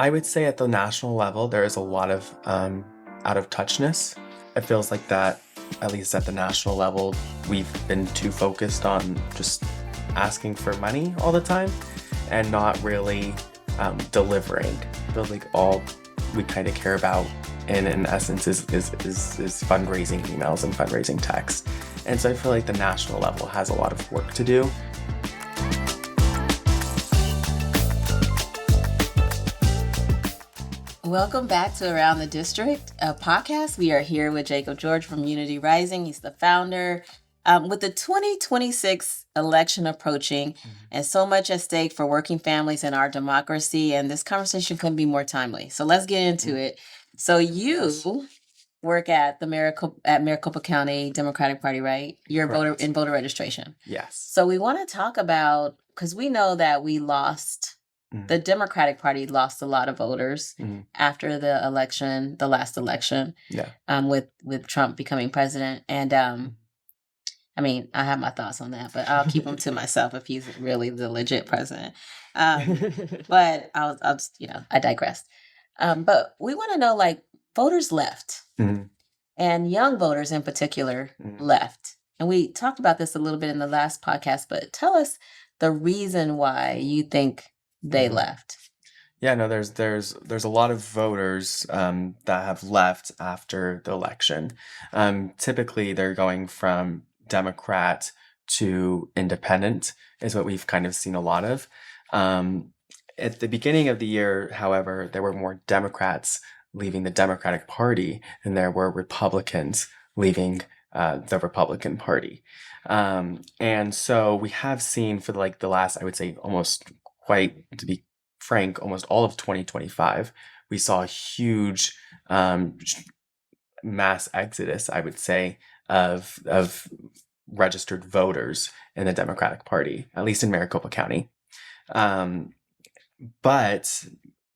I would say at the national level, there is a lot of out of touchness. It feels like that, at least at the national level, we've been too focused on just asking for money all the time and not really delivering. I feel like all we kind of care about in essence is fundraising emails and fundraising texts. And so I feel like the national level has a lot of work to do. Welcome back to Around the District, a podcast. We are here with Jacob George from Unity Rising. He's the founder. With the 2026 election approaching and so much at stake for working families in our democracy, and this conversation couldn't be more timely. So let's get into it. So you work at the Maricopa County Democratic Party, right? You're Correct. voter registration. Yes. So we want to talk about, because we know that we lost. The Democratic Party lost a lot of voters after the election, the last election, with Trump becoming president. And I mean, I have my thoughts on that, but I'll keep them to myself if he's really the legit president. But I'll just, I digressed. But we want to know, like, voters left, and young voters in particular left. And we talked about this a little bit in the last podcast, but tell us the reason why you think they left. Yeah, no, there's a lot of voters that have left after the election. Typically, they're going from Democrat to independent is what we've kind of seen a lot of. At the beginning of the year, however, there were more Democrats leaving the Democratic Party than there were Republicans leaving the Republican Party. And so we have seen for the last, I would say, to be frank, almost all of 2025, we saw a huge mass exodus, I would say, of registered voters in the Democratic Party, at least in Maricopa County. But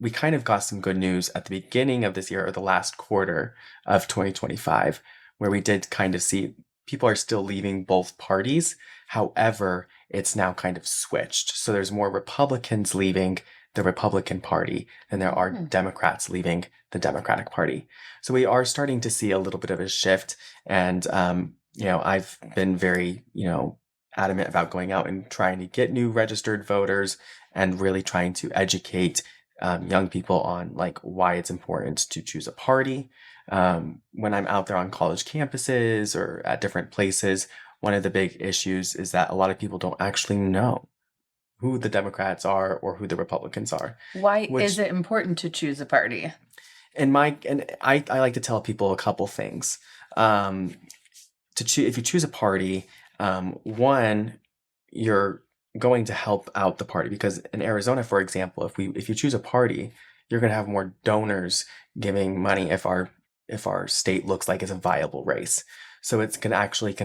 we kind of got some good news at the beginning of this year, or the last quarter of 2025, where we did kind of see people are still leaving both parties. However, it's now kind of switched. So there's more Republicans leaving the Republican Party than there are Democrats leaving the Democratic Party. So we are starting to see a little bit of a shift. And, I've been very, adamant about going out and trying to get new registered voters and really trying to educate young people on why it's important to choose a party. When I'm out there on college campuses or at different places, one of the big issues is that a lot of people don't actually know who the Democrats are or who the Republicans are. Why is it important to choose a party? And I like to tell people a couple things. If you choose a party, one, you're going to help out the party, because in Arizona, for example, if you choose a party, you're going to have more donors giving money if our state looks like it's a viable race. So it can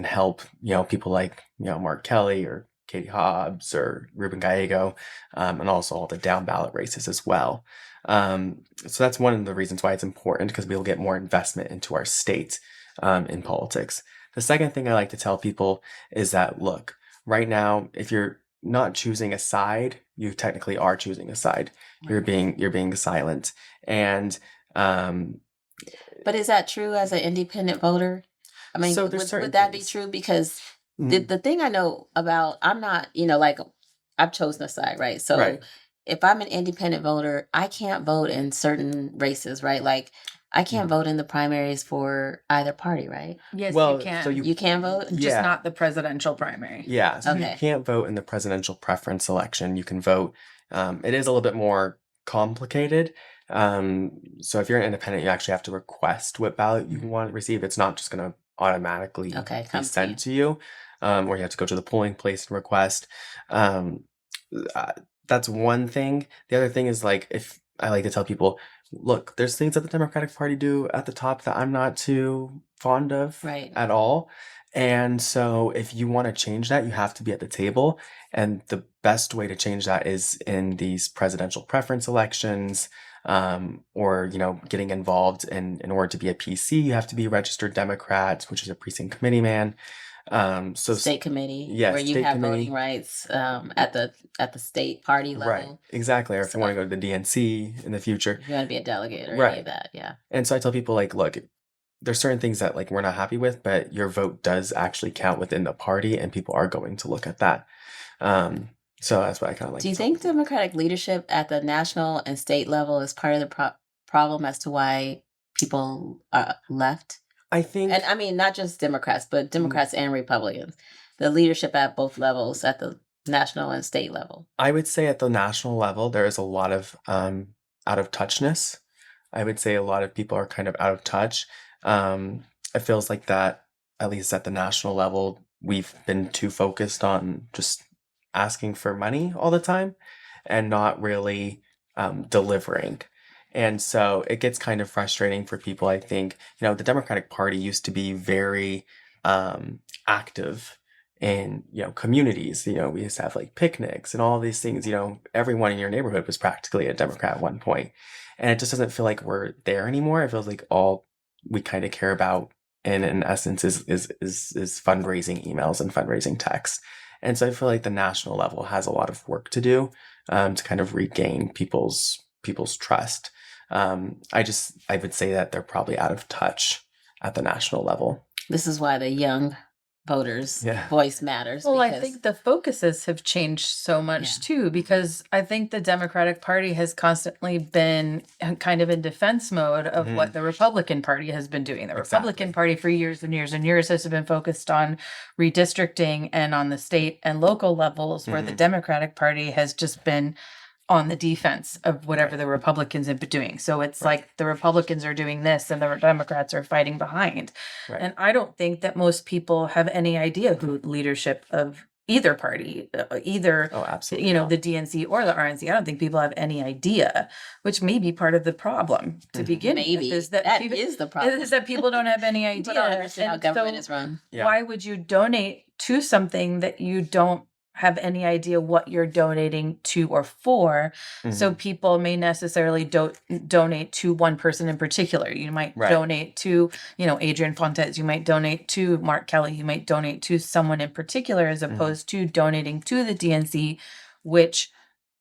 help, people like, Mark Kelly or Katie Hobbs or Ruben Gallego, and also all the down ballot races as well. So that's one of the reasons why it's important, because we'll get more investment into our state in politics. The second thing I like to tell people is that, look, right now, if you're not choosing a side, you technically are choosing a side. You're being silent. And but is that true as an independent voter? I mean, so would that be true? Because the thing I know about, I'm not, I've chosen a side, right? So if I'm an independent voter, I can't vote in certain races, right? Like, I can't vote in the primaries for either party, right? Yes, well, you can. So you can vote? Just not the presidential primary. Yeah, so Okay. You can't vote in the presidential preference election. You can vote. It is a little bit more complicated. So if you're an independent, you actually have to request what ballot you want to receive. It's not just going to automatically be sent to you, or you have to go to the polling place and request. That's one thing. The other thing is, if I like to tell people, look, there's things that the Democratic Party do at the top that I'm not too fond of at all. And so if you want to change that, you have to be at the table. And the best way to change that is in these presidential preference elections, or, getting involved in order to be a PC, you have to be a registered Democrat, which is a precinct committee man. So state committee, yeah, where you state have committee. voting rights at the state party level. Right, exactly. Or if you want to go to the DNC in the future. If you want to be a delegate or Right. any of that, yeah. And so I tell people, like, look, there's certain things that like we're not happy with, but your vote does actually count within the party, and people are going to look at that. So that's what I kind of like. Do you think Democratic leadership at the national and state level is part of the problem as to why people left? I think, and I mean not just Democrats, but Democrats and Republicans, the leadership at both levels, at the national and state level. I would say at the national level, there is a lot of out of touchness. I would say a lot of people are kind of out of touch. It feels like that, at least at the national level, we've been too focused on just asking for money all the time and not really delivering. And so it gets kind of frustrating for people. I think, the Democratic Party used to be very active in, communities. We used to have like picnics and all these things. Everyone in your neighborhood was practically a Democrat at one point. And it just doesn't feel like we're there anymore. It feels like all we kind of care about in essence is fundraising emails and fundraising texts. And so I feel like the national level has a lot of work to do to kind of regain people's trust. I would say that they're probably out of touch at the national level. This is why the young voters' voice matters. Well, I think the focuses have changed so much too, because I think the Democratic Party has constantly been kind of in defense mode of what the Republican Party has been doing. The Republican Party for years and years and years has been focused on redistricting and on the state and local levels, where the Democratic Party has just been on the defense of whatever the Republicans have been doing. So it's like the Republicans are doing this and the Democrats are fighting behind. Right. And I don't think that most people have any idea who leadership of either party, either, absolutely the DNC or the RNC. I don't think people have any idea, which may be part of the problem to begin with. Is that is the problem. Is that people don't have any idea. People don't understand how government is run. Yeah. Why would you donate to something that you don't have any idea what you're donating to or for? So people may necessarily donate to one person in particular. You might donate to, Adrian Fontes. You might donate to Mark Kelly. You might donate to someone in particular, as opposed to donating to the DNC, which,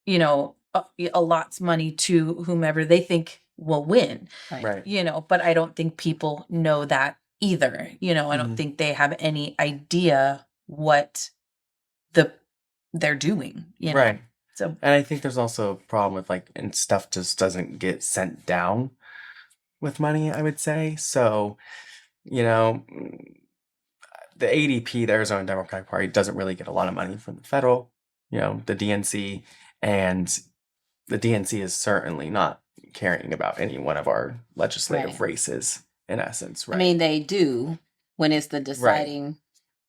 allots money to whomever they think will win. Right. But I don't think people know that either. I don't think they have any idea what they're doing, Right. So, and I think there's also a problem with and stuff just doesn't get sent down with money, I would say. So, the ADP, the Arizona Democratic Party, doesn't really get a lot of money from the federal, the DNC, and the DNC is certainly not caring about any one of our legislative races, in essence, right? I mean, they do when it's the deciding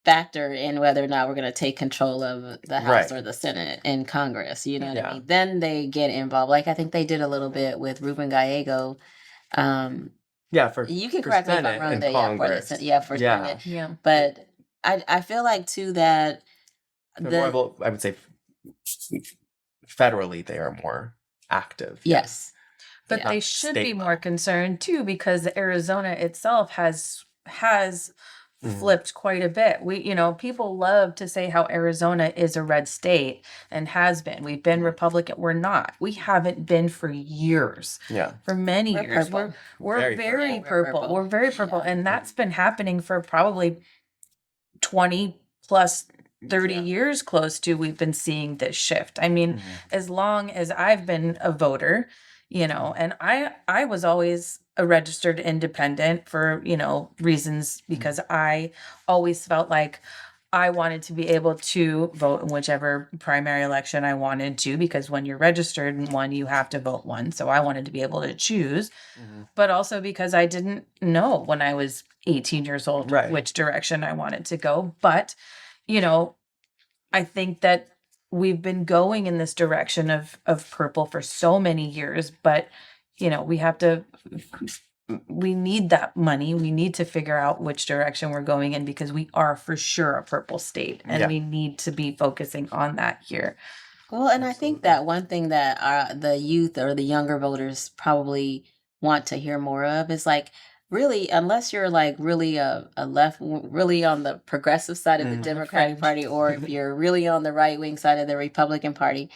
factor in whether or not we're going to take control of the House or the Senate and Congress. You know what I mean? Then they get involved. Like I think they did a little bit with Ruben Gallego. You can correct me if I'm wrong. For Senate. Yeah. But I feel like too that I would say federally they are more active. Yes. But they should be more concerned too, because Arizona itself has flipped quite a bit. People love to say how Arizona is a red state and has been. We've been Republican. We're not. We haven't been for years. Yeah. For many years. Purple. We're very purple. We're very purple. And that's been happening for probably 20 plus 30 years close to. We've been seeing this shift. I mean, as long as I've been a voter, and I was always a registered independent for, reasons, because I always felt like I wanted to be able to vote in whichever primary election I wanted to, because when you're registered in one, you have to vote one. So I wanted to be able to choose, but also because I didn't know when I was 18 years old which direction I wanted to go. But, I think that we've been going in this direction of purple for so many years, but we need that money. We need to figure out which direction we're going in, because we are for sure a purple state, and we need to be focusing on that here. Well, and I think that one thing that the youth or the younger voters probably want to hear more of is like, really, unless you're like really a left, really on the progressive side of the Democratic Party, or if you're really on the right wing side of the Republican Party,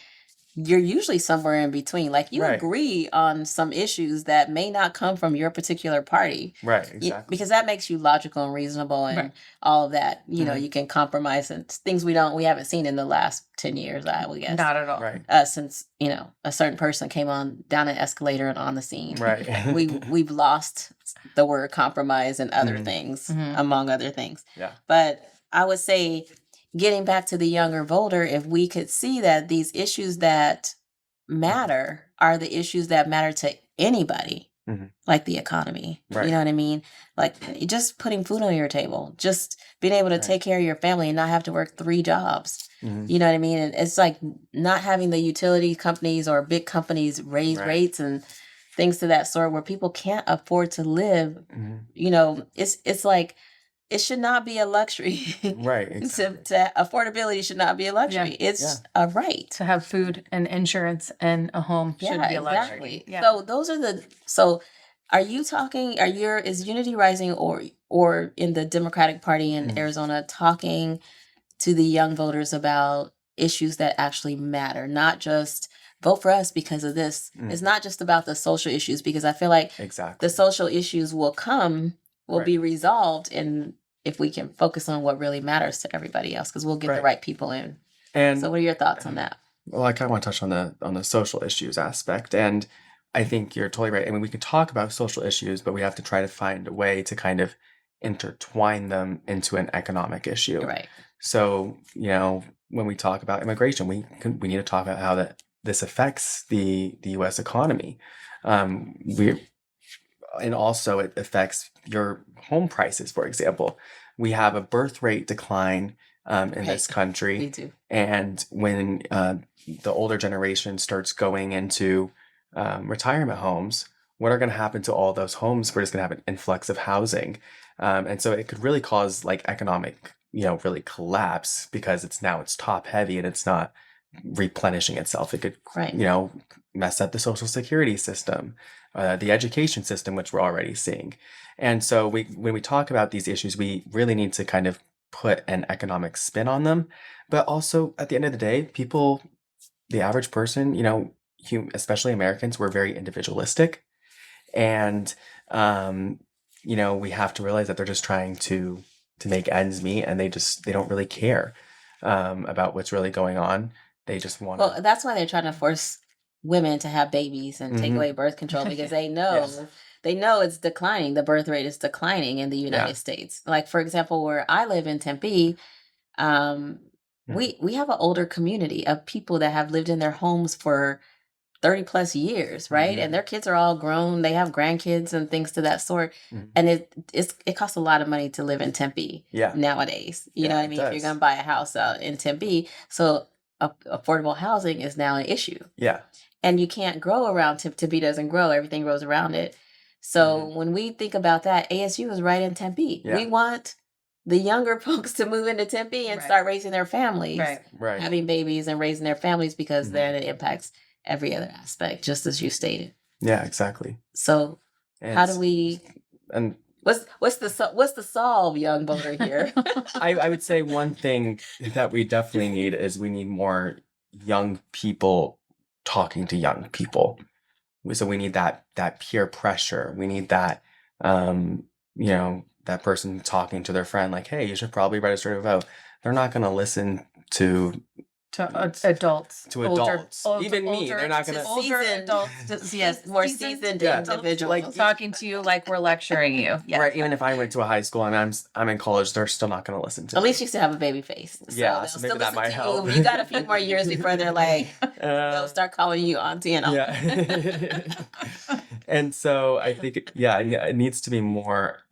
you're usually somewhere in between. Like you agree on some issues that may not come from your particular party. Right, exactly. Because that makes you logical and reasonable and all of that. You know, you can compromise and things we haven't seen in the last 10 years, I would guess. Not at all. Right. Since, a certain person came down an escalator and on the scene. Right. We've lost the word compromise and other things, among other things. Yeah. But I would say, getting back to the younger voter, if we could see that these issues that matter are the issues that matter to anybody, like the economy, you know what I mean? Like just putting food on your table, just being able to take care of your family and not have to work 3 jobs. You know what I mean? And it's like not having the utility companies or big companies raise rates and things to that sort where people can't afford to live. It's like, it should not be a luxury. Right. Exactly. Affordability should not be a luxury. It's a right. To have food and insurance and a home should be a luxury. Exactly. So those are are you talking, is Unity Rising or in the Democratic Party in Arizona talking to the young voters about issues that actually matter, not just vote for us because of this. It's not just about the social issues, because I feel like the social issues will be resolved if we can focus on what really matters to everybody else, because we'll get the right people in. And so what are your thoughts on that? Well, I kind of want to touch on the social issues aspect. And I think you're totally right. I mean, we can talk about social issues, but we have to try to find a way to kind of intertwine them into an economic issue. Right. So, when we talk about immigration, we need to talk about how this affects the U.S. economy. And also it affects your home prices, for example. We have a birth rate decline in this country. We do. And when the older generation starts going into retirement homes, what are going to happen to all those homes? We're just going to have an influx of housing. And so it could really cause like economic, really collapse, because it's top heavy and it's not replenishing itself. It could, mess up the social security system, the education system, which we're already seeing. And so when we talk about these issues, we really need to kind of put an economic spin on them. But also at the end of the day, people, the average person, especially Americans, we're very individualistic. And, we have to realize that they're just trying to make ends meet, and they don't really care about what's really going on. They just want to. Well, that's why they're trying to force women to have babies and take away birth control, because they know they know it's declining. The birth rate is declining in the United States. Like, for example, where I live in Tempe, we have an older community of people that have lived in their homes for 30 plus years, right? And their kids are all grown. They have grandkids and things to that sort. And it costs a lot of money to live in Tempe nowadays. You know what I mean? If you're going to buy a house out in Tempe. So affordable housing is now an issue. Yeah. And you can't grow around Tempe doesn't grow. Everything grows around it. So when we think about that, ASU is right in Tempe. Yeah. We want the younger folks to move into Tempe and start raising their families, having babies and raising their families, because then it impacts every other aspect, just as you stated. Yeah, exactly. So how do we? And what's the solve, young voter here? I would say one thing that we definitely need is we need more young people talking to young people. So we need that peer pressure. We need that, that person talking to their friend, like, hey, you should probably register to vote. They're not going to listen to adults. To adults. Even me. They're not going to. Older adults. Yes, more seasoned individuals. Like talking to you like we're lecturing you. Yes. Right. Even if I went to a high school and I'm in college, they're still not going to listen to me. At least you still have a baby face. So so maybe that might help. You got a few more years before they're like, they'll start calling you auntie and uncle. Yeah. And so I think, it needs to be more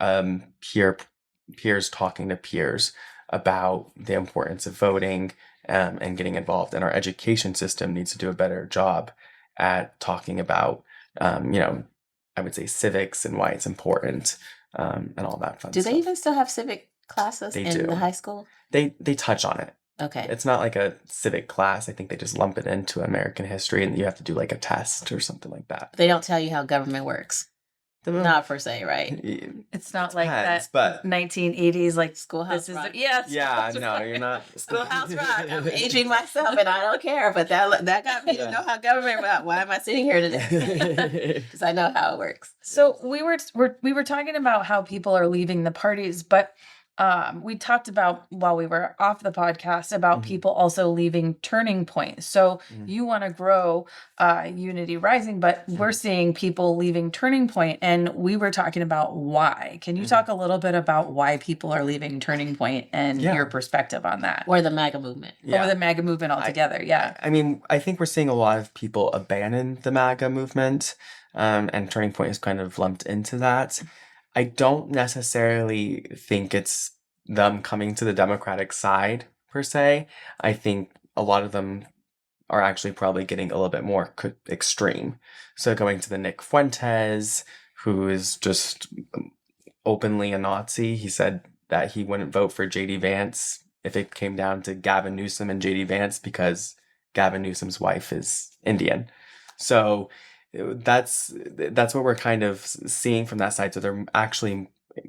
peers talking to peers about the importance of voting and getting involved. And our education system needs to do a better job at talking about, I would say civics and why it's important and all that fun stuff. Do they even still have civic classes in the high school? They touch on it. Okay. It's not like a civic class. I think they just lump it into American history, and you have to do like a test or something like that. They don't tell you how government works. Not per se, right? It's not like that but 1980s like Schoolhouse this Rock. is yeah. Yeah, no, you're not. Schoolhouse Rock. I'm aging myself, and I don't care. But that got me to know how government. Why am I sitting here today? Because I know how it works. So we were talking about how people are leaving the parties, but we talked about while we were off the podcast about people also leaving Turning Point. So you want to grow Unity Rising, but we're seeing people leaving Turning Point, and we were talking about why. Can you talk a little bit about why people are leaving Turning Point and your perspective on that? Or the MAGA movement. Or the MAGA movement altogether, I mean, I think we're seeing a lot of people abandon the MAGA movement, and Turning Point is kind of lumped into that. I don't necessarily think it's them coming to the Democratic side, per se. I think a lot of them are actually probably getting a little bit more extreme. So going to the Nick Fuentes, who is just openly a Nazi. He said that he wouldn't vote for J.D. Vance if it came down to Gavin Newsom and J.D. Vance because Gavin Newsom's wife is Indian. So that's what we're kind of seeing from that side. So they're actually,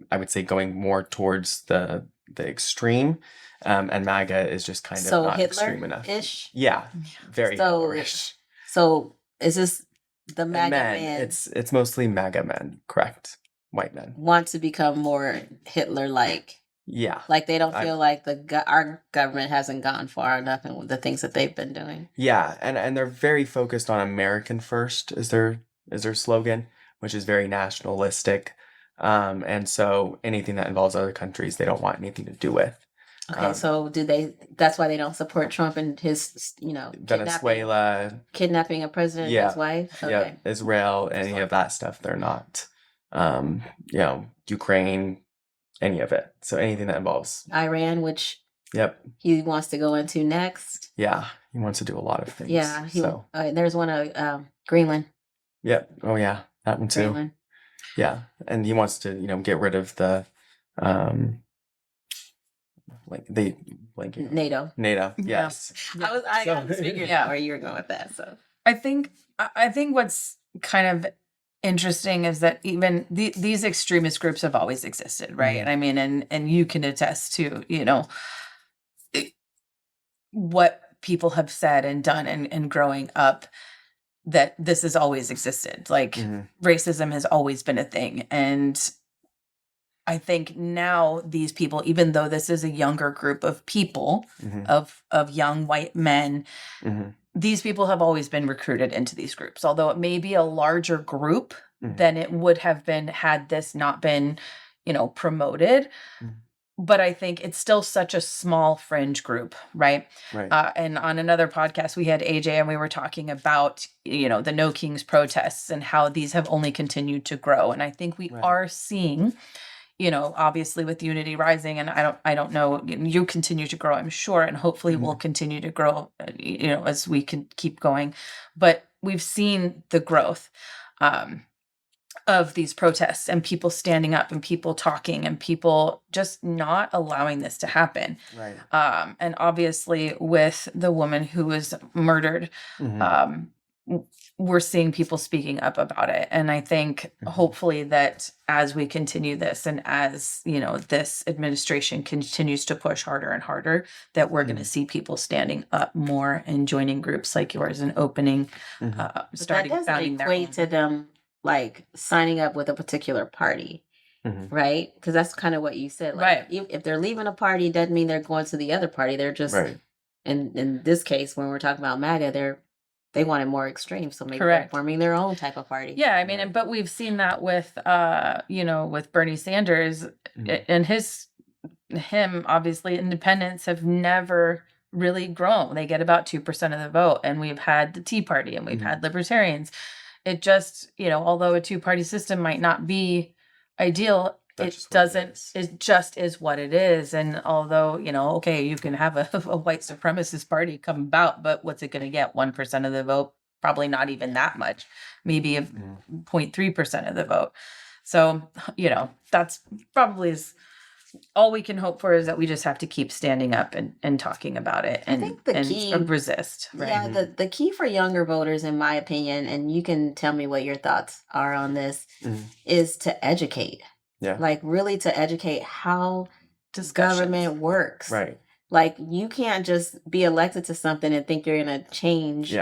I would say, going more towards the extreme, and MAGA is just kind of not extreme enough. Ish. Yeah, very Hitler-ish. So is this the MAGA men? It's mostly MAGA men, correct? White men want to become more Hitler-like. Yeah, like they don't feel like our government hasn't gone far enough in the things that they've been doing. Yeah, and they're very focused on American first is their slogan, which is very nationalistic, and so anything that involves other countries, they don't want anything to do with. Okay, so do they? That's why they don't support Trump and his, Venezuela kidnapping a president and his wife. Okay. Yeah, Israel, any of that stuff. They're not, Ukraine. Any of it. So anything that involves Iran, which he wants to go into next. Yeah, he wants to do a lot of things. Yeah. There's one of Greenland. Yep. Oh yeah, that one too. Greenland. Yeah, and he wants to get rid of the NATO. NATO. Yes. Yeah. I was figuring out where you were going with that. So I think what's kind of interesting is that even these extremist groups have always existed, right? Mm-hmm. I mean, and you can attest to what people have said and done and growing up, that this has always existed. Like racism has always been a thing, and I think now these people, even though this is a younger group of people, of young white men, these people have always been recruited into these groups, although it may be a larger group than it would have been had this not been, promoted. But I think it's still such a small fringe group, right? Right. And on another podcast, we had AJ and we were talking about, the No Kings protests and how these have only continued to grow. And I think we are seeing, obviously with Unity Rising, and I don't know, you continue to grow, I'm sure, and hopefully we'll continue to grow, as we can keep going. But we've seen the growth of these protests and people standing up and people talking and people just not allowing this to happen. Right. And obviously with the woman who was murdered, we're seeing people speaking up about it. And I think hopefully that as we continue this and as, this administration continues to push harder and harder, that we're going to see people standing up more and joining groups like yours and opening, starting, founding their own. Equate to them like signing up with a particular party, right? Because that's kind of what you said. Like, if they're leaving a party, doesn't mean they're going to the other party. They're just, in this case, when we're talking about MAGA, they want it more extreme, so maybe they're forming their own type of party. Yeah, I mean, but we've seen that with, with Bernie Sanders and him, obviously, independents have never really grown. They get about 2% of the vote, and we've had the Tea Party and we've had libertarians. It just, although a two-party system might not be ideal, it just is what it is. And although, okay, you can have a white supremacist party come about, but what's it going to get? 1% of the vote? Probably not even that much, maybe 0.3% of the vote. So, that's probably as all we can hope for is that we just have to keep standing up and talking about it and, I think the key, resist. Right? Yeah, the key for younger voters, in my opinion, and you can tell me what your thoughts are on this, is to educate. Yeah. Like really to educate how government works. Right. Like you can't just be elected to something and think you're going to change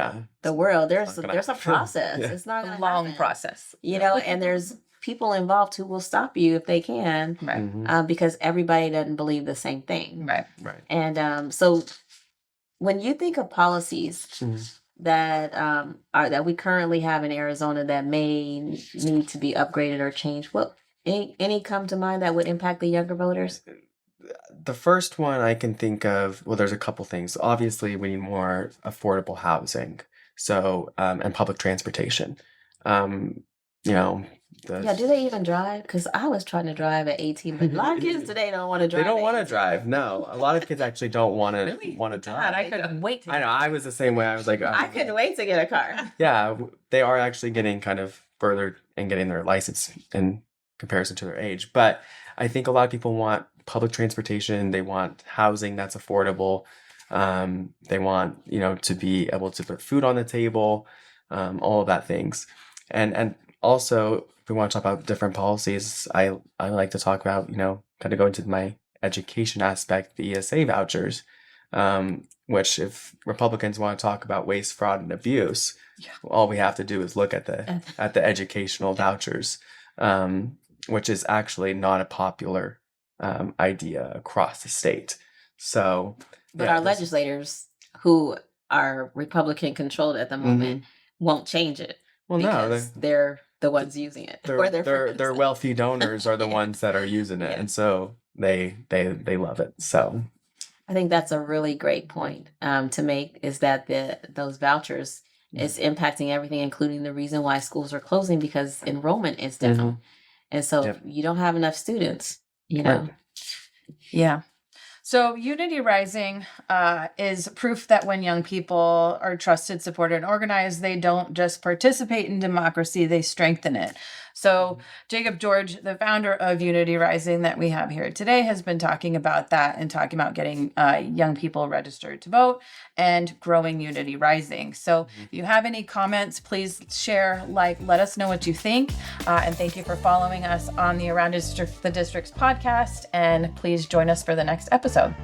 the world. There's a process. Yeah. It's not a long process. And there's people involved who will stop you if they can, right? Because everybody doesn't believe the same thing, right? Right. And so, when you think of policies that that we currently have in Arizona that may need to be upgraded or changed, what any come to mind that would impact the younger voters? The first one I can think of, well, there's a couple things. Obviously, we need more affordable housing, so and public transportation. Do they even drive? Because I was trying to drive at 18, but a lot of kids today don't want to drive. They don't want to drive. No, a lot of kids actually don't want to drive. God, I couldn't wait. I know. I was the same way. I was like, I couldn't wait to get a car. Yeah, they are actually getting kind of further and getting their license in comparison to their age. But I think a lot of people want public transportation. They want housing that's affordable. They want to be able to put food on the table. All of that things, and also, if we want to talk about different policies, I like to talk about, kind of go into my education aspect, the ESA vouchers, which if Republicans want to talk about waste, fraud, and abuse, all we have to do is look at the educational vouchers, which is actually not a popular idea across the state. So, but our legislators, who are Republican controlled at the moment, won't change it. Well, because they're the ones using it. Their wealthy donors are the ones that are using it, and so they love it. So I think that's a really great point to make, is that those vouchers is impacting everything, including the reason why schools are closing, because enrollment is down, and so you don't have enough students. Right. Yeah. So Unity Rising is proof that when young people are trusted, supported, and organized, they don't just participate in democracy, they strengthen it. So Jacob George, the founder of Unity Rising that we have here today, has been talking about that and talking about getting young people registered to vote and growing Unity Rising. So if you have any comments, please share, let us know what you think. And thank you for following us on the Around the Districts podcast. And please join us for the next episode.